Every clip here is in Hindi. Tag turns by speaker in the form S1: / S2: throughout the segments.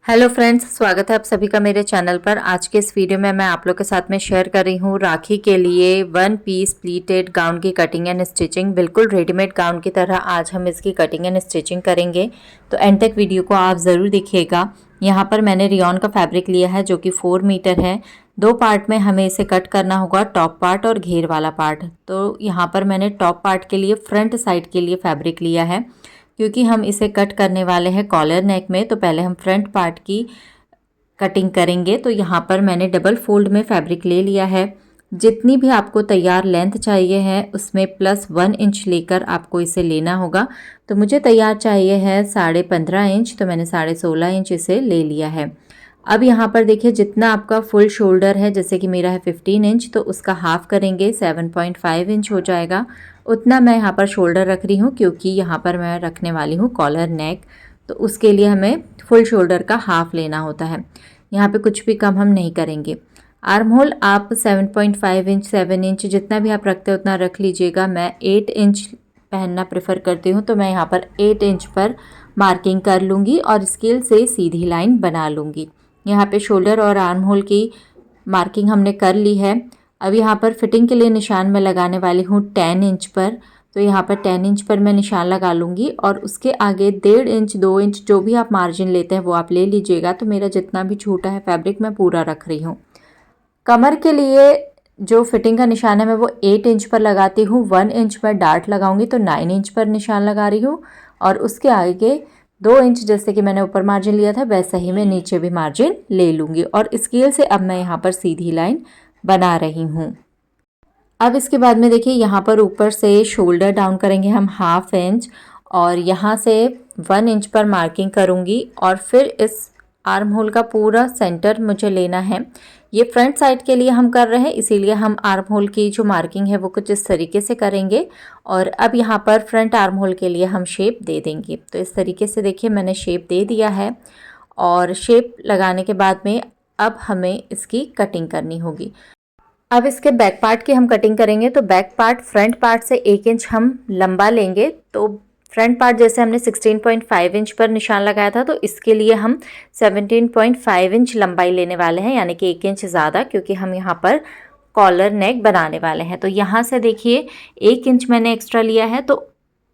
S1: हेलो फ्रेंड्स, स्वागत है आप सभी का मेरे चैनल पर। आज के इस वीडियो में मैं आप लोग के साथ में शेयर कर रही हूँ राखी के लिए वन पीस प्लीटेड गाउन की कटिंग एंड स्टिचिंग। बिल्कुल रेडीमेड गाउन की तरह आज हम इसकी कटिंग एंड स्टिचिंग करेंगे, तो एंड तक वीडियो को आप ज़रूर देखिएगा। यहाँ पर मैंने रियॉन का फैब्रिक लिया है जो कि 4 मीटर है। 2 पार्ट में हमें इसे कट करना होगा, टॉप पार्ट और घेर वाला पार्ट। तो यहाँ पर मैंने टॉप पार्ट के लिए फ्रंट साइड के लिए फैब्रिक लिया है, क्योंकि हम इसे कट करने वाले हैं कॉलर नेक में। तो पहले हम फ्रंट पार्ट की कटिंग करेंगे। तो यहाँ पर मैंने डबल फोल्ड में फैब्रिक ले लिया है। जितनी भी आपको तैयार लेंथ चाहिए है उसमें +1 इंच लेकर आपको इसे लेना होगा। तो मुझे तैयार चाहिए है 15.5 इंच, तो मैंने 16.5 इंच इसे ले लिया है। अब यहाँ पर देखिए, जितना आपका फुल शोल्डर है, जैसे कि मेरा है 15 इंच, तो उसका हाफ करेंगे 7.5 इंच हो जाएगा। उतना मैं यहाँ पर शोल्डर रख रही हूँ, क्योंकि यहाँ पर मैं रखने वाली हूँ कॉलर नेक, तो उसके लिए हमें फुल शोल्डर का हाफ लेना होता है। यहाँ पे कुछ भी कम हम नहीं करेंगे। आर्म होल आप 7.5 इंच 7 इंच जितना भी आप रखते हैं उतना रख लीजिएगा। मैं 8 इंच पहनना प्रेफर करती हूँ, तो मैं यहाँ पर 8 इंच पर मार्किंग कर लूँगी और स्केल से सीधी लाइन बना लूँगी। यहाँ पे शोल्डर और आर्म होल की मार्किंग हमने कर ली है। अब यहाँ पर फिटिंग के लिए निशान मैं लगाने वाली हूँ 10 इंच पर। तो यहाँ पर 10 इंच पर मैं निशान लगा लूँगी और उसके आगे 1.5 इंच 2 इंच जो भी आप मार्जिन लेते हैं वो आप ले लीजिएगा। तो मेरा जितना भी छूटा है फैब्रिक मैं पूरा रख रही हूँ। कमर के लिए जो फिटिंग का निशान है मैं वो 8 इंच पर लगाती हूँ। 1 इंच पर डार्ट लगाऊंगी, तो 9 इंच पर निशान लगा रही हूँ। और उसके आगे 2 इंच जैसे कि मैंने ऊपर मार्जिन लिया था वैसे ही मैं नीचे भी मार्जिन ले लूँगी। और स्केल से अब मैं यहाँ पर सीधी लाइन बना रही हूँ। अब इसके बाद में देखिए, यहाँ पर ऊपर से शोल्डर डाउन करेंगे हम 1/2 इंच, और यहाँ से 1 इंच पर मार्किंग करूँगी। और फिर इस आर्म होल का पूरा सेंटर मुझे लेना है। ये फ्रंट साइड के लिए हम कर रहे हैं, इसीलिए हम आर्म होल की जो मार्किंग है वो कुछ इस तरीके से करेंगे। और अब यहाँ पर फ्रंट आर्म होल के लिए हम शेप दे देंगे। तो इस तरीके से देखिए मैंने शेप दे दिया है। और शेप लगाने के बाद में अब हमें इसकी कटिंग करनी होगी। अब इसके बैक पार्ट की हम कटिंग करेंगे। तो बैक पार्ट फ्रंट पार्ट से 1 इंच हम लंबा लेंगे। तो फ्रंट पार्ट जैसे हमने 16.5 इंच पर निशान लगाया था, तो इसके लिए हम 17.5 इंच लंबाई लेने वाले हैं, यानी कि 1 इंच ज़्यादा, क्योंकि हम यहाँ पर कॉलर नेक बनाने वाले हैं। तो यहाँ से देखिए 1 इंच मैंने एक्स्ट्रा लिया है। तो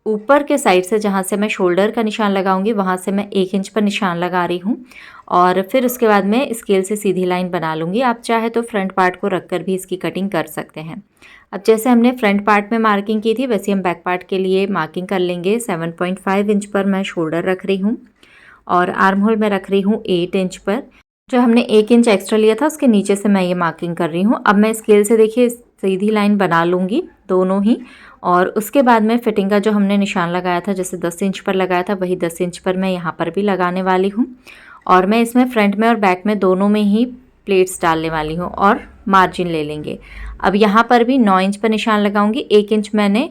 S1: ऊपर के साइड से जहाँ से मैं शोल्डर का निशान लगाऊंगी वहाँ से मैं 1 इंच पर निशान लगा रही हूँ। और फिर उसके बाद मैं स्केल से सीधी लाइन बना लूँगी। आप चाहे तो फ्रंट पार्ट को रखकर भी इसकी कटिंग कर सकते हैं। अब जैसे हमने फ्रंट पार्ट में मार्किंग की थी वैसे हम बैक पार्ट के लिए मार्किंग कर लेंगे। 7.5 इंच पर मैं शोल्डर रख रही हूँ और आर्म होल में रख रही हूँ 8 इंच पर। जो हमने 1 इंच एक्स्ट्रा लिया था उसके नीचे से मैं ये मार्किंग कर रही हूँ। अब मैं स्केल से देखिए सीधी लाइन बना लूँगी दोनों ही। और उसके बाद में फिटिंग का जो हमने निशान लगाया था, जैसे 10 इंच पर लगाया था, वही 10 इंच पर मैं यहाँ पर भी लगाने वाली हूँ। और मैं इसमें फ्रंट में और बैक में दोनों में ही प्लेट्स डालने वाली हूँ और मार्जिन ले लेंगे। अब यहाँ पर भी 9 इंच पर निशान लगाऊंगी। 1 इंच मैंने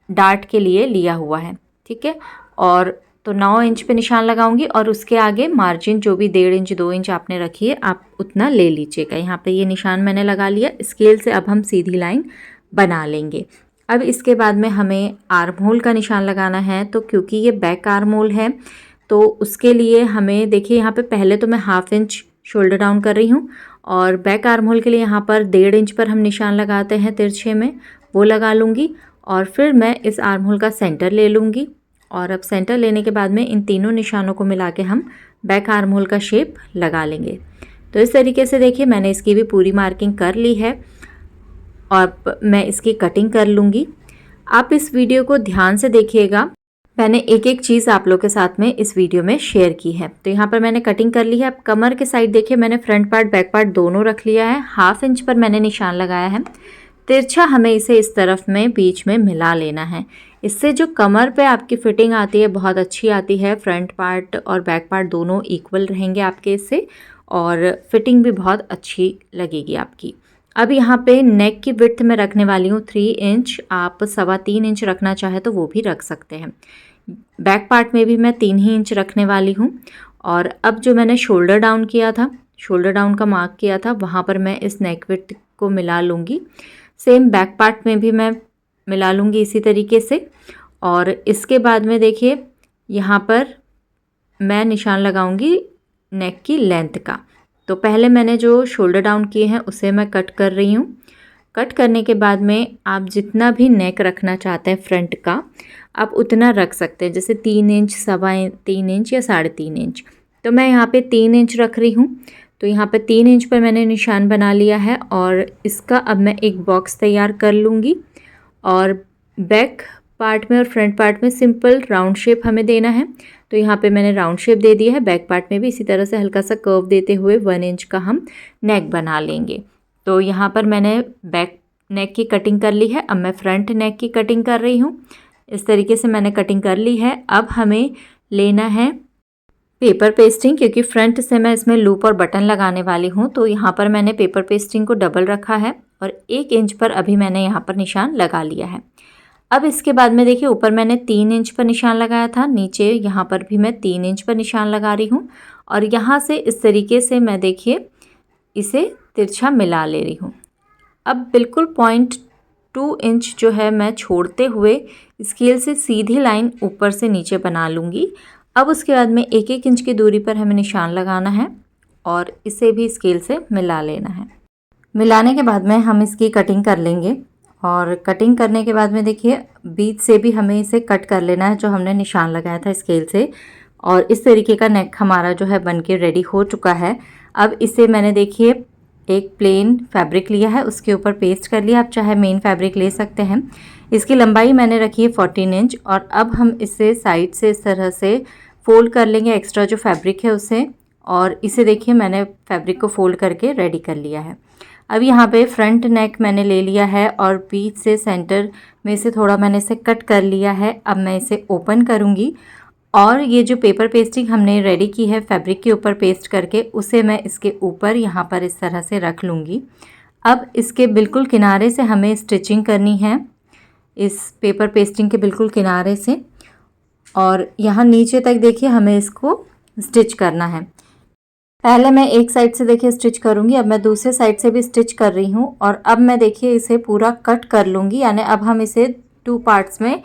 S1: डार्ट के लिए लिया हुआ है, ठीक है। और तो 9 इंच पे निशान लगाऊंगी और उसके आगे मार्जिन जो भी 1.5 इंच 2 इंच आपने रखी है आप उतना ले लीजिएगा। यहाँ पे ये निशान मैंने लगा लिया। स्केल से अब हम सीधी लाइन बना लेंगे। अब इसके बाद में हमें आर्म होल का निशान लगाना है। तो क्योंकि ये बैक आर्म होल है तो उसके लिए हमें देखिए, यहाँ पे पहले तो मैं 1/2 इंच शोल्डर डाउन कर रही हूँ और बैक आर्म होल के लिए यहाँ पर 1.5 इंच पर हम निशान लगाते हैं तिरछे में, वो लगा लूँगी। और फिर मैं इस आर्म होल का सेंटर ले लूँगी। और अब सेंटर लेने के बाद में इन तीनों निशानों को मिला के हम बैक आर्म होल का शेप लगा लेंगे। तो इस तरीके से देखिए मैंने इसकी भी पूरी मार्किंग कर ली है और मैं इसकी कटिंग कर लूँगी। आप इस वीडियो को ध्यान से देखिएगा, मैंने एक एक चीज़ आप लोग के साथ में इस वीडियो में शेयर की है। तो यहाँ पर मैंने कटिंग कर ली है। अब कमर के साइड देखिए मैंने फ्रंट पार्ट बैक पार्ट दोनों रख लिया है। 1/2 इंच पर मैंने निशान लगाया है। तिरछा हमें इसे इस तरफ में बीच में मिला लेना है। इससे जो कमर पे आपकी फिटिंग आती है बहुत अच्छी आती है। फ्रंट पार्ट और बैक पार्ट दोनों इक्वल रहेंगे आपके इससे, और फिटिंग भी बहुत अच्छी लगेगी आपकी। अब यहाँ पे नेक की विड्थ में रखने वाली हूँ 3 इंच। आप 3.25 इंच रखना चाहे तो वो भी रख सकते हैं। बैक पार्ट में भी मैं 3 ही इंच रखने वाली हूँ। और अब जो मैंने शोल्डर डाउन किया था, शोल्डर डाउन का मार्क किया था, वहाँ पर मैं इस नेक विड्थ को मिला लूँगी। सेम बैक पार्ट में भी मैं मिला लूँगी इसी तरीके से। और इसके बाद में देखिए यहाँ पर मैं निशान लगाऊँगी नेक की लेंथ का। तो पहले मैंने जो शोल्डर डाउन किए हैं उसे मैं कट कर रही हूँ। कट करने के बाद में आप जितना भी नेक रखना चाहते हैं फ्रंट का, आप उतना रख सकते हैं, जैसे 3 इंच, 3 इंच या 3.5 इंच। तो मैं यहाँ पे 3 इंच रख रही हूँ। तो यहाँ पे 3 इंच पर मैंने निशान बना लिया है और इसका अब मैं एक बॉक्स तैयार कर लूँगी। और बैक पार्ट में और फ्रंट पार्ट में सिंपल राउंड शेप हमें देना है। तो यहाँ पे मैंने राउंड शेप दे दिया है। बैक पार्ट में भी इसी तरह से हल्का सा कर्व देते हुए 1 इंच का हम नेक बना लेंगे। तो यहाँ पर मैंने बैक नेक की कटिंग कर ली है। अब मैं फ्रंट नेक की कटिंग कर रही हूँ। इस तरीके से मैंने कटिंग कर ली है। अब हमें लेना है पेपर पेस्टिंग, क्योंकि फ्रंट से मैं इसमें लूप और बटन लगाने वाली हूँ। तो यहाँ पर मैंने पेपर पेस्टिंग को डबल रखा है और 1 इंच पर अभी मैंने यहाँ पर निशान लगा लिया है। अब इसके बाद में देखिए, ऊपर मैंने 3 इंच पर निशान लगाया था, नीचे यहाँ पर भी मैं 3 इंच पर निशान लगा रही हूँ। और यहाँ से इस तरीके से मैं देखिए इसे तिरछा मिला ले रही हूँ। अब बिल्कुल 0.2 इंच जो है मैं छोड़ते हुए स्केल से सीधी लाइन ऊपर से नीचे बना लूँगी। अब उसके बाद में 1-1 इंच की दूरी पर हमें निशान लगाना है और इसे भी स्केल से मिला लेना है। मिलाने के बाद में हम इसकी कटिंग कर लेंगे। और कटिंग करने के बाद में देखिए बीच से भी हमें इसे कट कर लेना है, जो हमने निशान लगाया था स्केल से। और इस तरीके का नेक हमारा जो है बनके रेडी हो चुका है। अब इसे मैंने देखिए एक प्लेन फैब्रिक लिया है, उसके ऊपर पेस्ट कर लिया। आप चाहे मेन फैब्रिक ले सकते हैं। इसकी लंबाई मैंने रखी है 14 इंच। और अब हम इसे साइड से इस तरह से फोल्ड कर लेंगे एक्स्ट्रा जो फैब्रिक है उसे। और इसे देखिए मैंने फैब्रिक को फोल्ड करके रेडी कर लिया है। अब यहाँ पे फ्रंट नेक मैंने ले लिया है और बीच से सेंटर में से थोड़ा मैंने इसे कट कर लिया है। अब मैं इसे ओपन करूँगी और ये जो पेपर पेस्टिंग हमने रेडी की है फैब्रिक के ऊपर पेस्ट करके, उसे मैं इसके ऊपर यहाँ पर इस तरह से रख लूँगी। अब इसके बिल्कुल किनारे से हमें स्टिचिंग करनी है, इस पेपर पेस्टिंग के बिल्कुल किनारे से। और यहाँ नीचे तक देखिए हमें इसको स्टिच करना है। पहले मैं एक साइड से देखिए स्टिच करूँगी, अब मैं दूसरे साइड से भी स्टिच कर रही हूँ। और अब मैं देखिए इसे पूरा कट कर लूँगी, यानी अब हम इसे 2 पार्ट्स में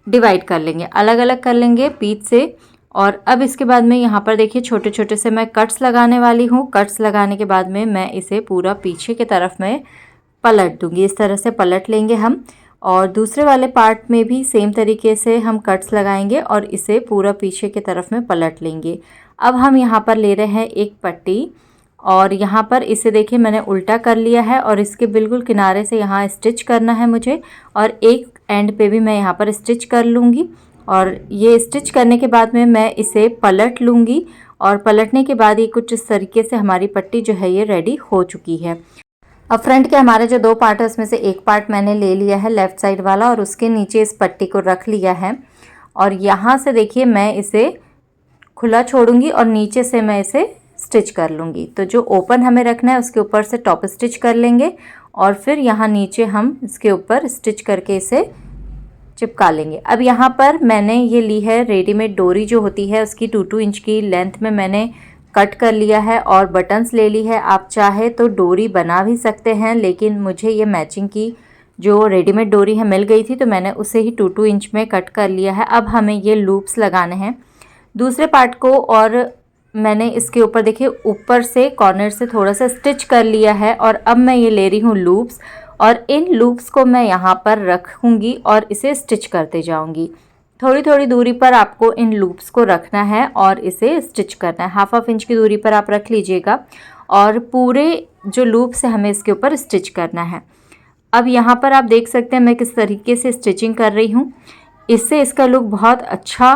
S1: डिवाइड कर लेंगे, अलग अलग कर लेंगे बीच से। और अब इसके बाद में यहाँ पर देखिए छोटे छोटे से मैं कट्स लगाने वाली हूँ। कट्स लगाने के बाद में मैं इसे पूरा पीछे की तरफ में पलट दूँगी। इस तरह से पलट लेंगे हम। और दूसरे वाले पार्ट में भी सेम तरीके से हम कट्स लगाएंगे और इसे पूरा पीछे की तरफ में पलट लेंगे। अब हम यहाँ पर ले रहे हैं एक पट्टी और यहाँ पर इसे देखिए मैंने उल्टा कर लिया है और इसके बिल्कुल किनारे से यहाँ स्टिच करना है मुझे। और एक एंड पे भी मैं यहाँ पर स्टिच कर लूँगी। और ये स्टिच करने के बाद में मैं इसे पलट लूँगी। और पलटने के बाद ये कुछ इस तरीके से हमारी पट्टी जो है ये रेडी हो चुकी है। अब फ्रंट के हमारे जो 2 पार्ट है उसमें से एक पार्ट मैंने ले लिया है लेफ़्ट साइड वाला और उसके नीचे इस पट्टी को रख लिया है। और यहाँ से देखिए मैं इसे खुला छोड़ूंगी और नीचे से मैं इसे स्टिच कर लूँगी। तो जो ओपन हमें रखना है उसके ऊपर से टॉप स्टिच कर लेंगे और फिर यहाँ नीचे हम इसके ऊपर स्टिच करके इसे चिपका लेंगे। अब यहाँ पर मैंने ये ली है रेडीमेड डोरी जो होती है, उसकी 2-2 इंच की लेंथ में मैंने कट कर लिया है और बटन्स ले ली है। आप चाहे तो डोरी बना भी सकते हैं, लेकिन मुझे ये मैचिंग की जो रेडीमेड डोरी है मिल गई थी तो मैंने उसे ही 2-2 इंच में कट कर लिया है। अब हमें ये लूप्स लगाने हैं दूसरे पार्ट को। और मैंने इसके ऊपर देखिए ऊपर से कॉर्नर से थोड़ा सा स्टिच कर लिया है और अब मैं ये ले रही हूँ लूप्स। और इन लूप्स को मैं यहाँ पर रखूँगी और इसे स्टिच करते जाऊँगी। थोड़ी थोड़ी दूरी पर आपको इन लूप्स को रखना है और इसे स्टिच करना है। 1/2 इंच की दूरी पर आप रख लीजिएगा और पूरे जो लूप्स है हमें इसके ऊपर स्टिच करना है। अब यहाँ पर आप देख सकते हैं मैं किस तरीके से स्टिचिंग कर रही हूँ। इससे इसका लुक बहुत अच्छा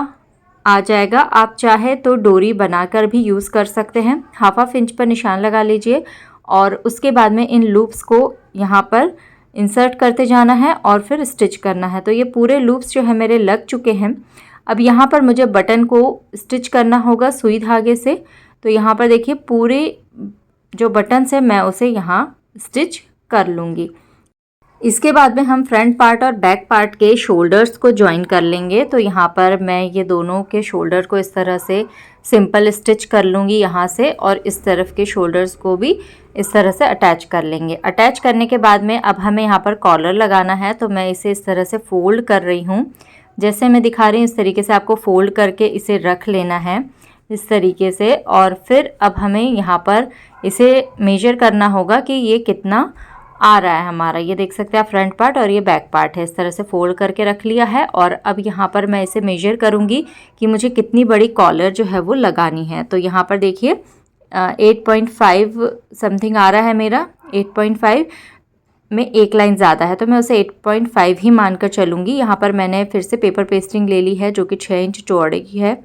S1: आ जाएगा। आप चाहे तो डोरी बनाकर भी यूज़ कर सकते हैं। 1/2 इंच पर निशान लगा लीजिए और उसके बाद में इन लूप्स को यहाँ पर इंसर्ट करते जाना है और फिर स्टिच करना है। तो ये पूरे लूप्स जो है मेरे लग चुके हैं। अब यहाँ पर मुझे बटन को स्टिच करना होगा सुई धागे से। तो यहाँ पर देखिए पूरे जो बटन्स है मैं उसे यहाँ स्टिच कर लूँगी। इसके बाद में हम फ्रंट पार्ट और बैक पार्ट के शोल्डर्स को ज्वाइन कर लेंगे। तो यहाँ पर मैं ये दोनों के शोल्डर को इस तरह से सिंपल स्टिच कर लूँगी यहाँ से और इस तरफ के शोल्डर्स को भी इस तरह से अटैच कर लेंगे। अटैच करने के बाद में अब हमें यहाँ पर कॉलर लगाना है। तो मैं इसे इस तरह से फ़ोल्ड कर रही हूँ, जैसे मैं दिखा रही हूँ इस तरीके से आपको फ़ोल्ड करके इसे रख लेना है। इस तरीके से। और फिर अब हमें यहाँ पर इसे मेजर करना होगा कि ये कितना आ रहा है हमारा। ये देख सकते हैं आप फ्रंट पार्ट और ये बैक पार्ट है, इस तरह से फोल्ड करके रख लिया है। और अब यहाँ पर मैं इसे मेजर करूँगी कि मुझे कितनी बड़ी कॉलर जो है वो लगानी है। तो यहाँ पर देखिए 8.5 समथिंग आ रहा है मेरा। 8.5 में एक लाइन ज़्यादा है तो मैं उसे 8.5 ही मानकर चलूँगी। यहाँ पर मैंने फिर से पेपर पेस्टिंग ले ली है जो कि 6 इंच चौड़े की है।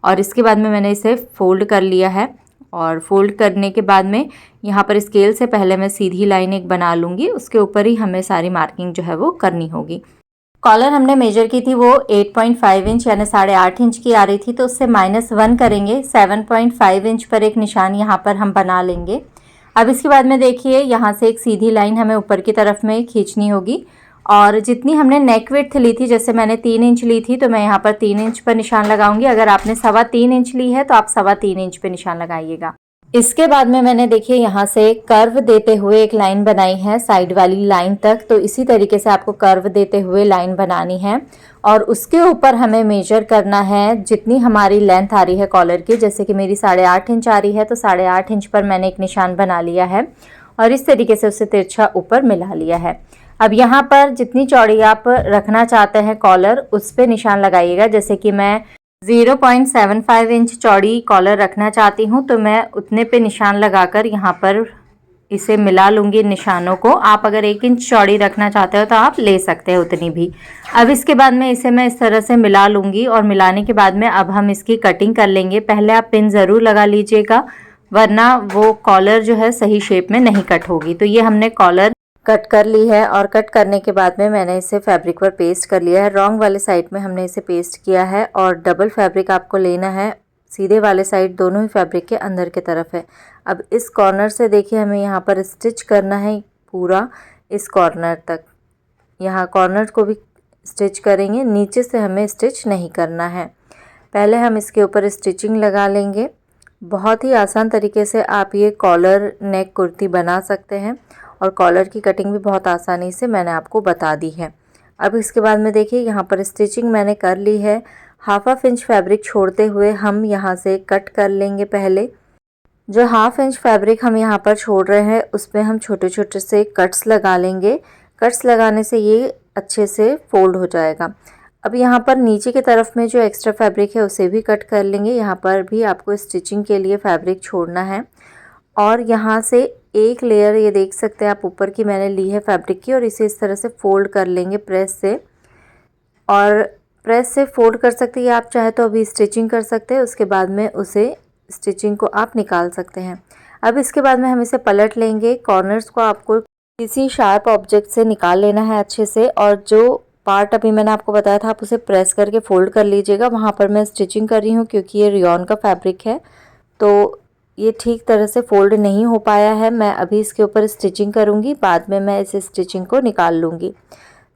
S1: और इसके बाद में मैंने इसे फोल्ड कर लिया है। और फोल्ड करने के बाद में यहाँ पर स्केल से पहले मैं सीधी लाइन एक बना लूँगी, उसके ऊपर ही हमें सारी मार्किंग जो है वो करनी होगी। कॉलर हमने मेजर की थी वो 8.5 इंच यानी 8.5 इंच की आ रही थी, तो उससे -1 करेंगे। 7.5 इंच पर एक निशान यहाँ पर हम बना लेंगे। अब इसके बाद में देखिए यहाँ से एक सीधी लाइन हमें ऊपर की तरफ में खींचनी होगी। और जितनी हमने नेक विड्थ ली थी, जैसे मैंने 3 इंच ली थी तो मैं यहाँ पर 3 इंच पर निशान लगाऊंगी। अगर आपने 3.25 इंच ली है तो आप 3.25 इंच पे निशान लगाइएगा। इसके बाद में मैंने देखिए यहाँ से कर्व देते हुए एक लाइन बनाई है साइड वाली लाइन तक। तो इसी तरीके से आपको कर्व देते हुए लाइन बनानी है और उसके ऊपर हमें मेजर करना है जितनी हमारी लेंथ आ रही है कॉलर की। जैसे कि मेरी 8.5 इंच आ रही है तो 8.5 इंच पर मैंने एक निशान बना लिया है और इस तरीके से उसे तिरछा ऊपर मिला लिया है। अब यहाँ पर जितनी चौड़ी आप रखना चाहते हैं कॉलर, उस पे निशान लगाइएगा। जैसे कि मैं 0.75 इंच चौड़ी कॉलर रखना चाहती हूँ तो मैं उतने पे निशान लगाकर यहाँ पर इसे मिला लूँगी निशानों को। आप अगर 1 इंच चौड़ी रखना चाहते हो तो आप ले सकते हैं उतनी भी। अब इसके बाद में इसे मैं इस तरह से मिला लूँगी और मिलाने के बाद में अब हम इसकी कटिंग कर लेंगे। पहले आप पिन ज़रूर लगा लीजिएगा वरना वो कॉलर जो है सही शेप में नहीं कट होगी। तो ये हमने कॉलर कट कर ली है और कट करने के बाद में मैंने इसे फैब्रिक पर पेस्ट कर लिया है। रॉन्ग वाले साइड में हमने इसे पेस्ट किया है और डबल फैब्रिक आपको लेना है। सीधे वाले साइड दोनों ही फैब्रिक के अंदर की तरफ है। अब इस कॉर्नर से देखिए हमें यहाँ पर स्टिच करना है पूरा इस कॉर्नर तक। यहाँ कॉर्नर को भी स्टिच करेंगे, नीचे से हमें स्टिच नहीं करना है। पहले हम इसके ऊपर स्टिचिंग लगा लेंगे। बहुत ही आसान तरीके से आप ये कॉलर नेक कुर्ती बना सकते हैं और कॉलर की कटिंग भी बहुत आसानी से मैंने आपको बता दी है। अब इसके बाद में देखिए यहाँ पर स्टिचिंग मैंने कर ली है। 1/2 इंच फैब्रिक छोड़ते हुए हम यहाँ से कट कर लेंगे। पहले जो 1/2 इंच फैब्रिक हम यहाँ पर छोड़ रहे हैं उसमें हम छोटे छोटे से कट्स लगा लेंगे। कट्स लगाने से ये अच्छे से फोल्ड हो जाएगा। अब यहाँ पर नीचे की तरफ में जो एक्स्ट्रा फैब्रिक है उसे भी कट कर लेंगे। यहाँ पर भी आपको स्टिचिंग के लिए फैब्रिक छोड़ना है और यहाँ से एक लेयर ये देख सकते हैं आप ऊपर की मैंने ली है फैब्रिक की और इसे इस तरह से फोल्ड कर लेंगे प्रेस से। और प्रेस से फोल्ड कर सकते हैं, आप चाहे तो अभी स्टिचिंग कर सकते हैं, उसके बाद में उसे स्टिचिंग को आप निकाल सकते हैं। अब इसके बाद में हम इसे पलट लेंगे। कॉर्नर्स को आपको किसी शार्प ऑब्जेक्ट से निकाल लेना है अच्छे से और जो पार्ट अभी मैंने आपको बताया था आप उसे प्रेस करके फोल्ड कर लीजिएगा। वहाँ पर मैं स्टिचिंग कर रही हूँ क्योंकि ये रियॉन का फैब्रिक है तो ये ठीक तरह से फोल्ड नहीं हो पाया है। मैं अभी इसके ऊपर स्टिचिंग करूँगी, बाद में मैं इस स्टिचिंग को निकाल लूँगी।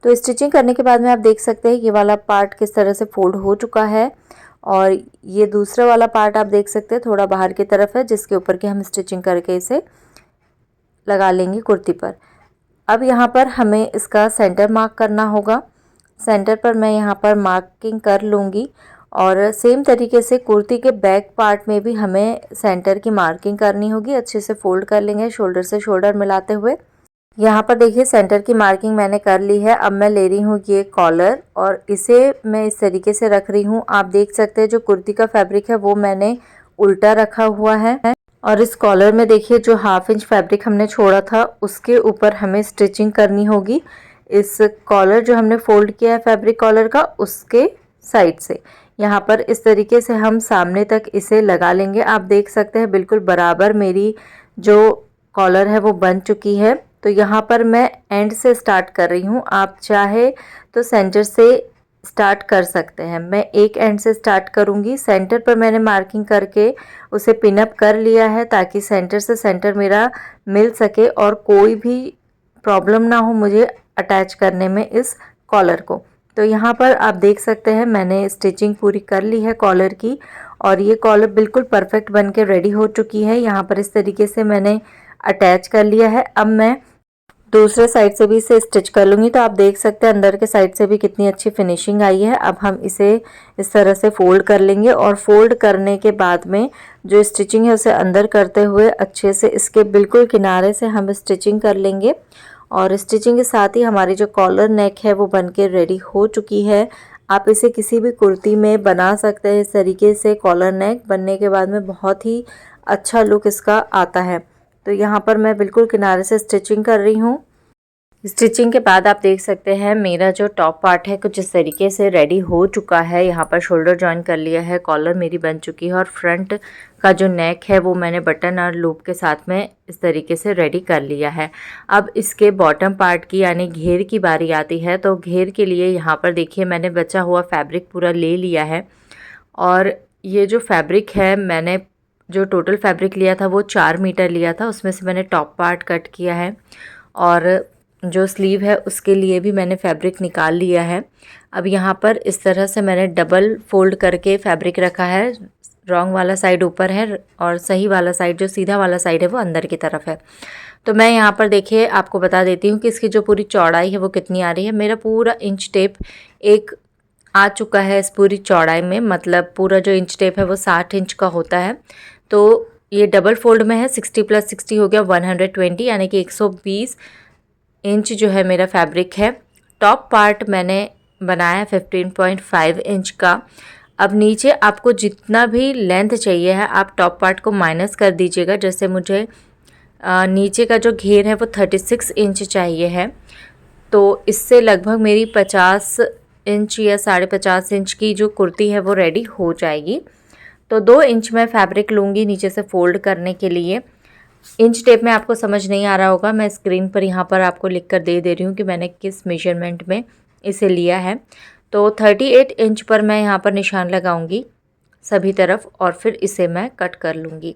S1: तो स्टिचिंग करने के बाद में आप देख सकते हैं ये वाला पार्ट किस तरह से फोल्ड हो चुका है और ये दूसरा वाला पार्ट आप देख सकते हैं थोड़ा बाहर की तरफ है जिसके ऊपर की हम स्टिचिंग करके इसे लगा लेंगे कुर्ती पर। अब यहाँ पर हमें इसका सेंटर मार्क करना होगा। सेंटर पर मैं यहाँ पर मार्किंग कर लूँगी और सेम तरीके से कुर्ती के बैक पार्ट में भी हमें सेंटर की मार्किंग करनी होगी। अच्छे से फोल्ड कर लेंगे शोल्डर से शोल्डर मिलाते हुए। यहाँ पर देखिए सेंटर की मार्किंग मैंने कर ली है। अब मैं ले रही हूँ ये कॉलर और इसे मैं इस तरीके से रख रही हूँ। आप देख सकते हैं जो कुर्ती का फैब्रिक है वो मैंने उल्टा रखा हुआ है और इस कॉलर में देखिए जो 1/2 इंच फैब्रिक हमने छोड़ा था उसके ऊपर हमें स्टिचिंग करनी होगी। इस कॉलर जो हमने फोल्ड किया है फैब्रिक कॉलर का उसके साइड से यहाँ पर इस तरीके से हम सामने तक इसे लगा लेंगे। आप देख सकते हैं बिल्कुल बराबर मेरी जो कॉलर है वो बन चुकी है। तो यहाँ पर मैं एंड से स्टार्ट कर रही हूँ, आप चाहे तो सेंटर से स्टार्ट कर सकते हैं। मैं एक एंड से स्टार्ट करूँगी। सेंटर पर मैंने मार्किंग करके उसे पिन अप कर लिया है ताकि सेंटर से सेंटर मेरा मिल सके और कोई भी प्रॉब्लम ना हो मुझे अटैच करने में इस कॉलर को। तो यहाँ पर आप देख सकते हैं मैंने स्टिचिंग पूरी कर ली है कॉलर की और ये कॉलर बिल्कुल परफेक्ट बन के रेडी हो चुकी है। यहाँ पर इस तरीके से मैंने अटैच कर लिया है। अब मैं दूसरे साइड से भी इसे स्टिच कर लूँगी। तो आप देख सकते हैं अंदर के साइड से भी कितनी अच्छी फिनिशिंग आई है। अब हम इसे इस तरह से फोल्ड कर लेंगे और फोल्ड करने के बाद में जो स्टिचिंग है उसे अंदर करते हुए अच्छे से इसके बिल्कुल किनारे से हम स्टिचिंग कर लेंगे। और स्टिचिंग के साथ ही हमारी जो कॉलर नेक है वो बन के रेडी हो चुकी है। आप इसे किसी भी कुर्ती में बना सकते हैं। इस तरीके से कॉलर नेक बनने के बाद में बहुत ही अच्छा लुक इसका आता है। तो यहाँ पर मैं बिल्कुल किनारे से स्टिचिंग कर रही हूँ। स्टिचिंग के बाद आप देख सकते हैं मेरा जो टॉप पार्ट है कुछ इस तरीके से रेडी हो चुका है। यहाँ पर शोल्डर जॉइन कर लिया है, कॉलर मेरी बन चुकी है और फ्रंट का जो नेक है वो मैंने बटन और लूप के साथ में इस तरीके से रेडी कर लिया है। अब इसके बॉटम पार्ट की यानी घेर की बारी आती है। तो घेर के लिए यहाँ पर देखिए मैंने बचा हुआ फैब्रिक पूरा ले लिया है और ये जो फैब्रिक है मैंने जो टोटल फैब्रिक लिया था वो 4 मीटर लिया था। उसमें से मैंने टॉप पार्ट कट किया है और जो स्लीव है उसके लिए भी मैंने फैब्रिक निकाल लिया है। अब यहाँ पर इस तरह से मैंने डबल फोल्ड करके फैब्रिक रखा है। रॉन्ग वाला साइड ऊपर है और सही वाला साइड जो सीधा वाला साइड है वो अंदर की तरफ है। तो मैं यहाँ पर देखिए आपको बता देती हूँ कि इसकी जो पूरी चौड़ाई है वो कितनी आ रही है। मेरा पूरा इंच टेप एक आ चुका है इस पूरी चौड़ाई में, मतलब पूरा जो इंच टेप है वो 60 इंच का होता है। तो ये डबल फोल्ड में है, 60 + 60 हो गया 120 यानी कि 120 इंच जो है मेरा फैब्रिक है। टॉप पार्ट मैंने बनाया 15.5 इंच का। अब नीचे आपको जितना भी लेंथ चाहिए है आप टॉप पार्ट को माइनस कर दीजिएगा। जैसे मुझे नीचे का जो घेर है वो 36 इंच चाहिए है, तो इससे लगभग मेरी 50 इंच या 50.5 इंच की जो कुर्ती है वो रेडी हो जाएगी। तो 2 इंच मैं फैब्रिक लूँगी नीचे से फोल्ड करने के लिए। इंच टेप में आपको समझ नहीं आ रहा होगा, मैं स्क्रीन पर यहाँ पर आपको लिख कर दे रही हूँ कि मैंने किस मेजरमेंट में इसे लिया है। तो 38 इंच पर मैं यहाँ पर निशान लगाऊंगी सभी तरफ और फिर इसे मैं कट कर लूँगी।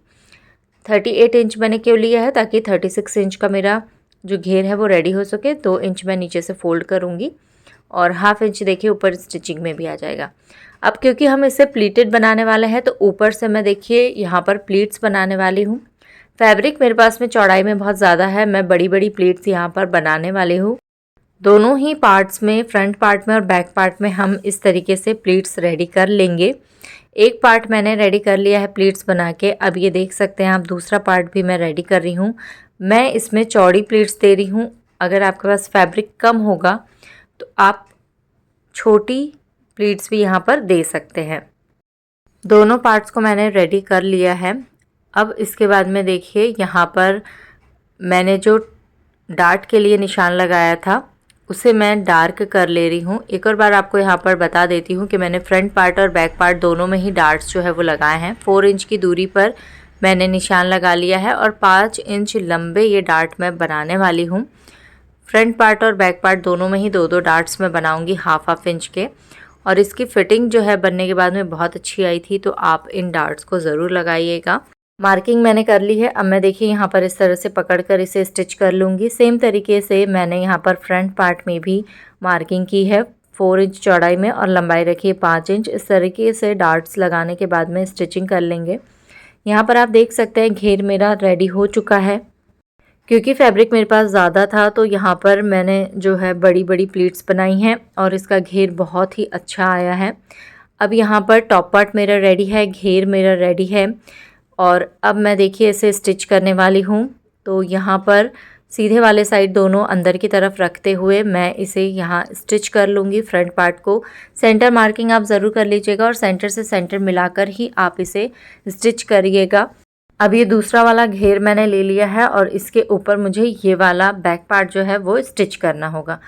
S1: 38 इंच मैंने क्यों लिया है, ताकि 36 इंच का मेरा जो घेर है वो रेडी हो सके। 2 इंच मैं नीचे से फोल्ड करूँगी और हाफ इंच देखिए ऊपर स्टिचिंग में भी आ जाएगा। अब क्योंकि हम इसे प्लीटेड बनाने वाले हैं तो ऊपर से मैं देखिए यहाँ पर प्लीट्स बनाने वाली हूँ। फैब्रिक मेरे पास में चौड़ाई में बहुत ज़्यादा है, मैं बड़ी बड़ी प्लीट्स यहाँ पर बनाने वाली हूँ। दोनों ही पार्ट्स में, फ्रंट पार्ट में और बैक पार्ट में हम इस तरीके से प्लीट्स रेडी कर लेंगे। एक पार्ट मैंने रेडी कर लिया है प्लीट्स बना के। अब ये देख सकते हैं आप दूसरा पार्ट भी मैं रेडी कर रही हूँ। मैं इसमें चौड़ी प्लीट्स दे रही हूँ। अगर आपके पास फैब्रिक कम होगा तो आप छोटी प्लीट्स भी यहाँ पर दे सकते हैं। दोनों पार्ट्स को मैंने रेडी कर लिया है। अब इसके बाद में देखिए यहाँ पर मैंने जो डार्ट के लिए निशान लगाया था उसे मैं डार्क कर ले रही हूँ। एक और बार आपको यहाँ पर बता देती हूँ कि मैंने फ्रंट पार्ट और बैक पार्ट दोनों में ही डार्ट्स जो है वो लगाए हैं। 4 इंच की दूरी पर मैंने निशान लगा लिया है और 5 इंच लंबे ये डार्ट मैं बनाने वाली हूँ। फ्रंट पार्ट और बैक पार्ट दोनों में ही 2-2 डार्ट्स मैं बनाऊँगी हाफ इंच के। और इसकी फिटिंग जो है बनने के बाद में बहुत अच्छी आई थी, तो आप इन डार्ट्स को ज़रूर लगाइएगा। मार्किंग मैंने कर ली है। अब मैं देखिए यहाँ पर इस तरह से पकड़कर इसे स्टिच कर लूँगी। सेम तरीके से मैंने यहाँ पर फ्रंट पार्ट में भी मार्किंग की है 4 इंच चौड़ाई में और लंबाई रखी है 5 इंच। इस तरीके से डार्ट्स लगाने के बाद में स्टिचिंग कर लेंगे। यहाँ पर आप देख सकते हैं घेर मेरा रेडी हो चुका है। क्योंकि फैब्रिक मेरे पास ज़्यादा था तो यहाँ पर मैंने जो है बड़ी बड़ी प्लीट्स बनाई हैं और इसका घेर बहुत ही अच्छा आया है। अब यहाँ पर टॉप पार्ट मेरा रेडी है, घेर मेरा रेडी है और अब मैं देखिए इसे स्टिच करने वाली हूँ। तो यहाँ पर सीधे वाले साइड दोनों अंदर की तरफ रखते हुए मैं इसे यहाँ स्टिच कर लूँगी। फ्रंट पार्ट को सेंटर मार्किंग आप ज़रूर कर लीजिएगा और सेंटर से सेंटर मिलाकर ही आप इसे स्टिच करिएगा। अब ये दूसरा वाला घेर मैंने ले लिया है और इसके ऊपर मुझे ये वाला बैक पार्ट जो है वो स्टिच करना होगा।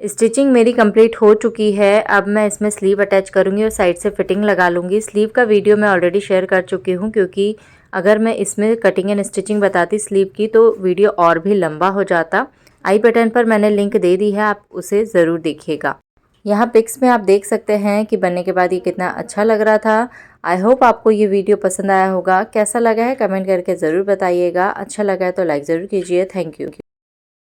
S1: स्टिचिंग मेरी कंप्लीट हो चुकी है। अब मैं इसमें स्लीव अटैच करूँगी और साइड से फिटिंग लगा लूँगी। स्लीव का वीडियो मैं ऑलरेडी शेयर कर चुकी हूँ, क्योंकि अगर मैं इसमें कटिंग एंड स्टिचिंग बताती स्लीव की तो वीडियो और भी लंबा हो जाता। आई बटन पर मैंने लिंक दे दी है, आप उसे ज़रूर देखिएगा। यहाँ पिक्स में आप देख सकते हैं कि बनने के बाद ये कितना अच्छा लग रहा था। आई होप आपको ये वीडियो पसंद आया होगा। कैसा लगा है कमेंट करके ज़रूर बताइएगा। अच्छा लगा है तो लाइक ज़रूर कीजिए। Thank you.